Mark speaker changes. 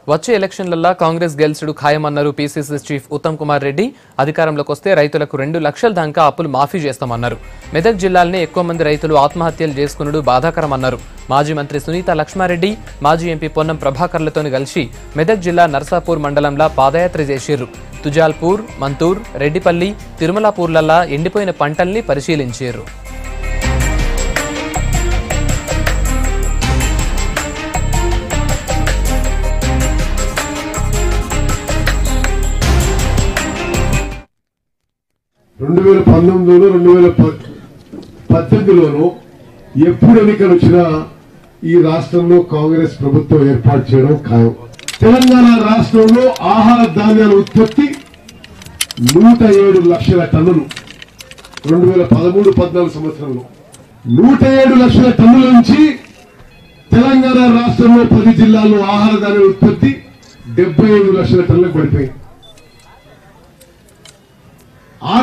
Speaker 1: వచ్చే ఎలక్షన్లలో Congress గెలుచుడు ఖాయమన్నారు PCC chief Uttam Kumar Reddy. అధికారంలోకి వస్తే రైతులకు 2 లక్షల దాకా అప్పులు మాఫీ చేస్తామన్నారు. మెదక్ జిల్లాలోనే ఎక్కువ మంది రైతులు ఆత్మహత్యలు చేసుకునుడు బాధాకరమన్నారు. మాజీ మంత్రి సునీత లక్ష్మారెడ్డి, మాజీ ఎంపీ పొన్నం ప్రభాకర్లతో కలిసి మెదక్ జిల్లా నర్సాపూర్ మండలంలో పాదయాత్ర చేసిర్రు. తుజాల్పూర్, మంతూర్, రెడ్డిపల్లి, తిరుమలాపూర్లల్లా ఎండిపోయిన పంటల్ని పరిశీలించారు.
Speaker 2: రెండు 2018లోనూ ఎప్పుడు ఎన్నికలు వచ్చినా ఈ రాష్ట్రంలో కాంగ్రెస్ ప్రభుత్వం ఏర్పాటు చేయడం ఖాయం. తెలంగాణ రాష్ట్రంలో ఆహార ధాన్యాల ఉత్పత్తి 107 లక్షల టన్నులు 2013-14 సంవత్సరంలో 107 లక్షల టన్నుల నుంచి తెలంగాణ రాష్ట్రంలో 10 జిల్లాల్లో ఆహార ధాన్యాల ఉత్పత్తి 75 లక్షల టన్నులకు పడిపోయింది. ఆ